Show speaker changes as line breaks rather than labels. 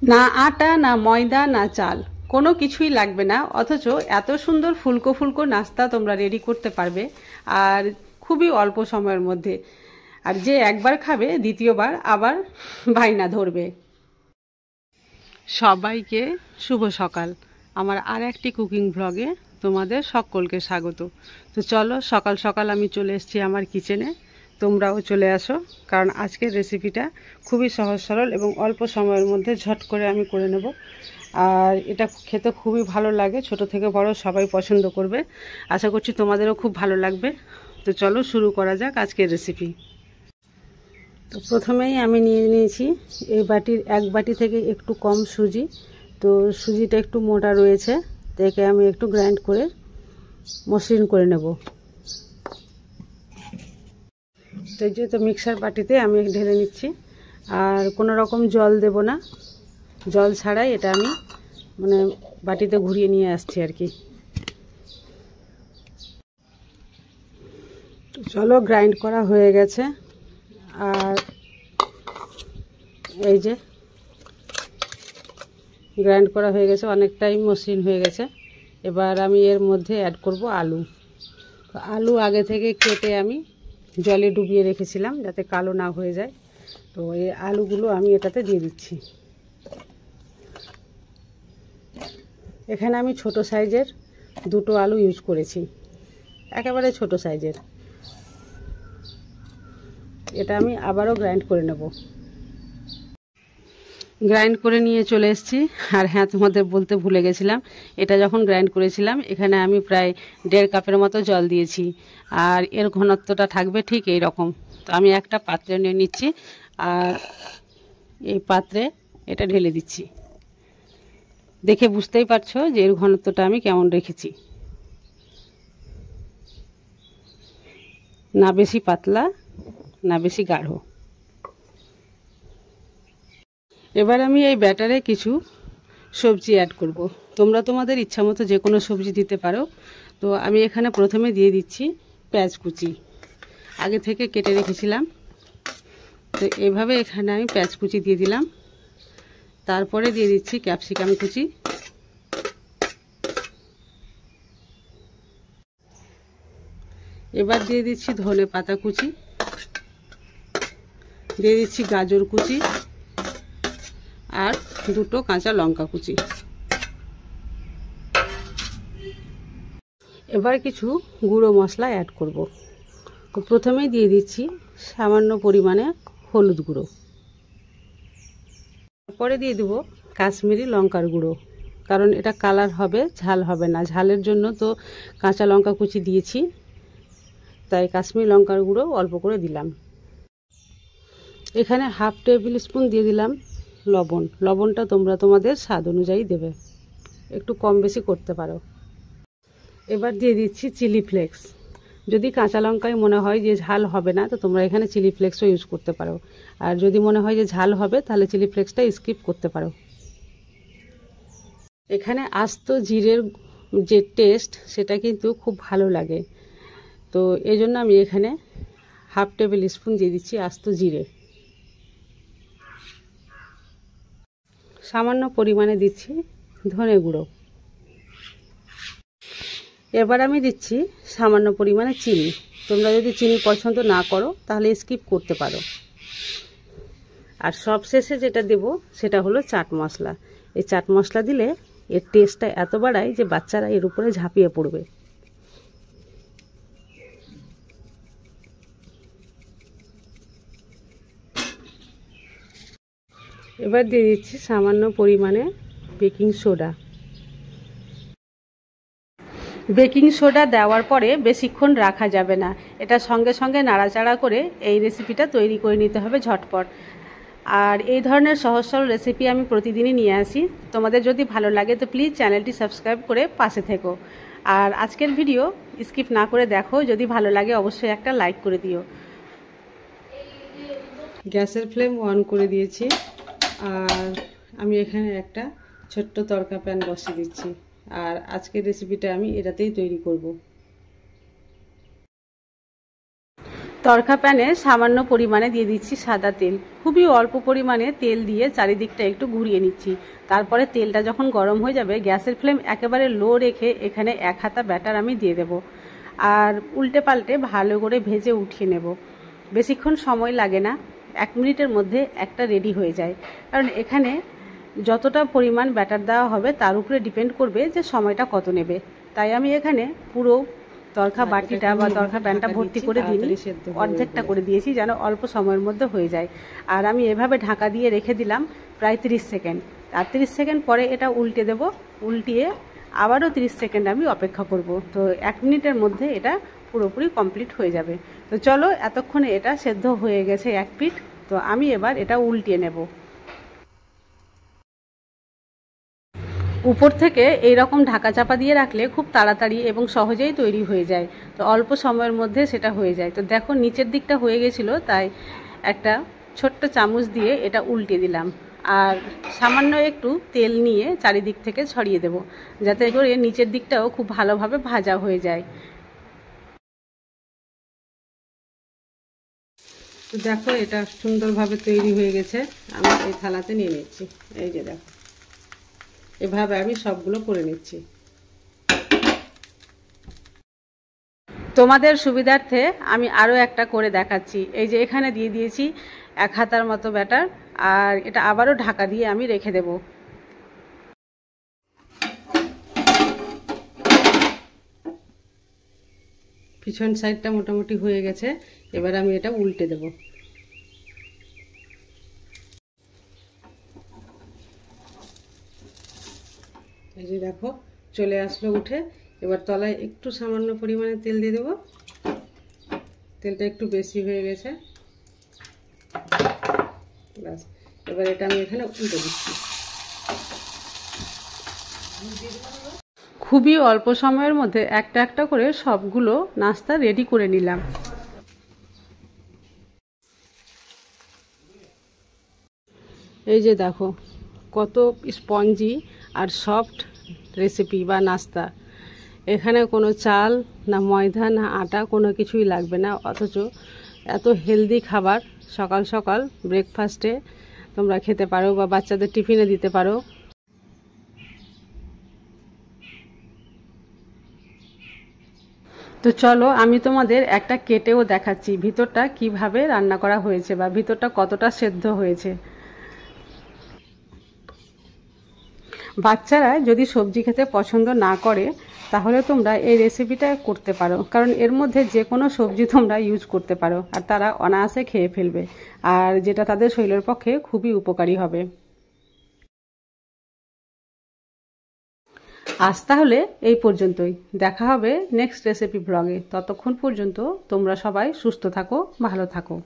না আটা, না ময়দা, না চাল, কোনো কিছুই লাগবে না, অথচ এত সুন্দর ফুলকো ফুলকো নাস্তা তোমরা রেডি করতে পারবে আর খুবই অল্প সময়ের মধ্যে। আর যে একবার খাবে দ্বিতীয়বার আবার বায়না ধরবে। সবাইকে শুভ সকাল। আমার আর একটি কুকিং ব্লগে তোমাদের সকলকে স্বাগত। তো চলো, সকাল সকাল আমি চলে এসেছি আমার কিচেনে, তোমরাও চলে আসো, কারণ আজকের রেসিপিটা খুবই সহজ সরল এবং অল্প সময়ের মধ্যে ঝট করে আমি করে নেব। আর এটা খেতে খুবই ভালো লাগে, ছোট থেকে বড় সবাই পছন্দ করবে। আশা করছি তোমাদেরও খুব ভালো লাগবে। তো চলো শুরু করা যাক আজকের রেসিপি। তো প্রথমেই আমি নিয়ে নিয়েছি এই বাটির এক বাটি থেকে একটু কম সুজি। তো সুজিটা একটু মোটা রয়েছে, একে আমি একটু গ্রাইন্ড করে মসৃণ করে নেব। তো এই যে তো মিক্সার বাটিতে আমি ঢেলে নিচ্ছি, আর কোনো রকম জল দেব না, জল ছাড়াই এটা আমি মানে বাটিতে ঘুরিয়ে নিয়ে আসছি আর কি। চলো, গ্রাইন্ড করা হয়ে গেছে, আর এই যে গ্রাইন্ড করা হয়ে গেছে, অনেকটাই মসৃণ হয়ে গেছে। এবার আমি এর মধ্যে অ্যাড করব আলু। তো আলু আগে থেকে কেটে আমি জলে ডুবিয়ে রেখেছিলাম যাতে কালো না হয়ে যায়। তো এই আলুগুলো আমি এটাতে দিয়ে দিচ্ছি। এখানে আমি ছোট সাইজের দুটো আলু ইউজ করেছি, একেবারে ছোট সাইজের। এটা আমি আবারও গ্রাইন্ড করে নেব। গ্রাইন্ড করে নিয়ে চলে এসেছি। আর হ্যাঁ, তোমাদের বলতে ভুলে গেছিলাম, এটা যখন গ্রাইন্ড করেছিলাম এখানে আমি প্রায় 1.5 কাপের মতো জল দিয়েছি, আর এর ঘনত্বটা থাকবে ঠিক এই রকম। তো আমি একটা পাত্রে নিয়ে নিচ্ছি, আর এই পাত্রে এটা ঢেলে দিচ্ছি। দেখে বুঝতেই পারছো যে এর ঘনত্বটা আমি কেমন রেখেছি, না বেশি পাতলা না বেশি গাঢ়। এবার আমি এই ব্যাটারে কিছু সবজি অ্যাড করব। তোমরা তোমাদের ইচ্ছা মতো যে কোনো সবজি দিতে পারো। তো আমি এখানে প্রথমে দিয়ে দিচ্ছি পেঁয়াজ কুচি, আগে থেকে কেটে রেখেছিলাম। তো এভাবে এখানে আমি পেঁয়াজ কুচি দিয়ে দিলাম। তারপরে দিয়ে দিচ্ছি ক্যাপসিকাম কুচি, এবার দিয়ে দিচ্ছি ধনে পাতা কুচি, দিয়ে দিচ্ছি গাজর কুচি, আর দুটো কাঁচা লঙ্কা কুচি। এবার কিছু গুঁড়ো মশলা অ্যাড করব। তো প্রথমেই দিয়ে দিচ্ছি সামান্য পরিমাণে হলুদ গুঁড়ো, তারপরে দিয়ে দেব কাশ্মীরি লঙ্কার গুঁড়ো, কারণ এটা কালার হবে, ঝাল হবে না। ঝালের জন্য তো কাঁচা লঙ্কা কুচি দিয়েছি, তাই কাশ্মীরি লঙ্কার গুঁড়ো অল্প করে দিলাম। এখানে 1/2 টেবিল স্পুন দিয়ে দিলাম লবণ। লবণটা তোমরা তোমাদের স্বাদ অনুযায়ী দেবে, একটু কম বেশি করতে পারো। এবার দিয়ে দিচ্ছি চিলি ফ্লেক্স। যদি কাঁচা লঙ্কায় মনে হয় যে ঝাল হবে না, তো তোমরা এখানে চিলি ফ্লেক্সও ইউজ করতে পারো। আর যদি মনে হয় যে ঝাল হবে, তাহলে চিলি ফ্লেক্সটা স্কিপ করতে পারো। এখানে আস্ত জিরের যে টেস্ট, সেটা কিন্তু খুব ভালো লাগে। তো এই জন্য আমি এখানে 1/2 টেবিল স্পুন দিয়ে দিচ্ছি আস্ত জিরে। সামান্য পরিমাণে দিচ্ছি ধনে গুঁড়ো। এবার আমি দিচ্ছি সামান্য পরিমাণে চিনি। তোমরা যদি চিনি পছন্দ না করো তাহলে স্কিপ করতে পারো। আর সবশেষে যেটা দেব সেটা হলো চাট মশলা। এই চাট মশলা দিলে এর টেস্টটা এত বাড়ায় যে বাচ্চারা এর উপরে ঝাঁপিয়ে পড়বে। এবার দিয়ে দিচ্ছি সামান্য পরিমাণে বেকিং সোডা। বেকিং সোডা দেওয়ার পরে বেশিক্ষণ রাখা যাবে না, এটা সঙ্গে সঙ্গে নাড়াচাড়া করে এই রেসিপিটা তৈরি করে নিতে হবে ঝটপট। আর এই ধরনের সহজ সরল রেসিপি আমি প্রতিদিনই নিয়ে আসি। তোমাদের যদি ভালো লাগে তো প্লিজ চ্যানেলটি সাবস্ক্রাইব করে পাশে থেকো। আর আজকের ভিডিও স্কিপ না করে দেখো, যদি ভালো লাগে অবশ্যই একটা লাইক করে দিও। গ্যাসের ফ্লেম অন করে দিয়েছি, আর আমি এখানে একটা ছোট্ট তড়কা প্যান বসিয়ে দিচ্ছি। আর আজকের রেসিপিটা আমি এটাতেই তৈরি করব। তরকা প্যানে সামান্য পরিমাণে দিয়ে দিচ্ছি সাদা তেল। খুবই অল্প পরিমাণে তেল দিয়ে চারিদিকটা একটু ঘুরিয়ে নিচ্ছি। তারপরে তেলটা যখন গরম হয়ে যাবে গ্যাসের ফ্লেম একেবারে লো রেখে এখানে 1 হাতা ব্যাটার আমি দিয়ে দেব আর উল্টে পাল্টে ভালো করে ভেজে উঠিয়ে নেব। বেশিক্ষণ সময় লাগে না, 1 মিনিটের মধ্যে একটা রেডি হয়ে যায়। কারণ এখানে যতটা পরিমাণ ব্যাটার দেওয়া হবে তার উপরে ডিপেন্ড করবে যে সময়টা কত নেবে। তাই আমি এখানে পুরো তরকা বাটিটা বা তরকা প্যানটা ভর্তি করে দিইনি, অর্ধেকটা করে দিয়েছি যেন অল্প সময়ের মধ্যে হয়ে যায়। আর আমি এভাবে ঢাকা দিয়ে রেখে দিলাম প্রায় 30 সেকেন্ড। আর 30 সেকেন্ড পরে এটা উল্টে দেব, উল্টিয়ে আবারও 30 সেকেন্ড আমি অপেক্ষা করব। তো 1 মিনিটের মধ্যে এটা পুরোপুরি কমপ্লিট হয়ে যাবে। তো চলো, এতক্ষণে এটা সেদ্ধ হয়ে গেছে 1 পিঠ। তো আমি এবার এটা উল্টিয়ে নেব। উপর থেকে এই রকম ঢাকা চাপা দিয়ে রাখলে খুব তাড়াতাড়ি এবং সহজেই তৈরি হয়ে যায়। তো অল্প সময়ের মধ্যে সেটা হয়ে যায়। তো দেখো নিচের দিকটা হয়ে গেছিলো, তাই একটা ছোট্ট চামচ দিয়ে এটা উল্টে দিলাম আর সামান্য একটু তেল নিয়ে চারিদিক থেকে ছড়িয়ে দেব, যাতে করে নিচের দিকটাও খুব ভালোভাবে ভাজা হয়ে যায়। তো দেখো এটা সুন্দরভাবে তৈরি হয়ে গেছে। আমি এই থালাতে নিয়ে নিচ্ছি। এই যে দেখো, এভাবে আমি সবগুলো করে নিচ্ছি। তোমাদের সুবিধার্থে আমি আরও একটা করে দেখাচ্ছি। এই যে এখানে দিয়ে দিয়েছি 1 হাতার মতো ব্যাটার, আর এটা আবারও ঢাকা দিয়ে আমি রেখে দেব। পিছন সাইডটা মোটামুটি হয়ে গেছে, এবার আমি এটা উল্টে দেব। এই যে দেখো চলে আসলো উঠে। এবার তলায় একটু সামান্য পরিমাণে তেল দিয়ে দেবো। তেলটা একটু বেশি হয়ে গেছে, ব্যাস। এবার এটা আমি এখানে উল্টে দিচ্ছি। খুবই অল্প সময়ের মধ্যে একটা একটা করে সবগুলো নাস্তা রেডি করে নিলাম। এই যে দেখো কত স্পঞ্জি আর সফট রেসিপি বা নাস্তা। এখানে কোনো চাল না ময়দা না আটা কোনো কিছুই লাগবে না, অথচ এত হেলদি খাবার সকাল সকাল ব্রেকফাস্টে তোমরা খেতে পারো বা বাচ্চাদের টিফিনে দিতে পারো। তো চলো আমি তোমাদের একটা কেটেও দেখাচ্ছি ভিতরটা কিভাবে রান্না করা হয়েছে বা ভিতরটা কতটা সেদ্ধ হয়েছে। বাচ্চারা যদি সবজি খেতে পছন্দ না করে তাহলে তোমরা এই রেসিপিটা করতে পারো, কারণ এর মধ্যে যে কোনো সবজি তোমরা ইউজ করতে পারো আর তারা অনায়াসে খেয়ে ফেলবে, আর যেটা তাদের শরীরের পক্ষে খুবই উপকারী হবে। আজ তাহলে এই পর্যন্তই, দেখা হবে নেক্সট রেসিপি ব্লগে। ততক্ষণ পর্যন্ত তোমরা সবাই সুস্থ থাকো, ভালো থাকো।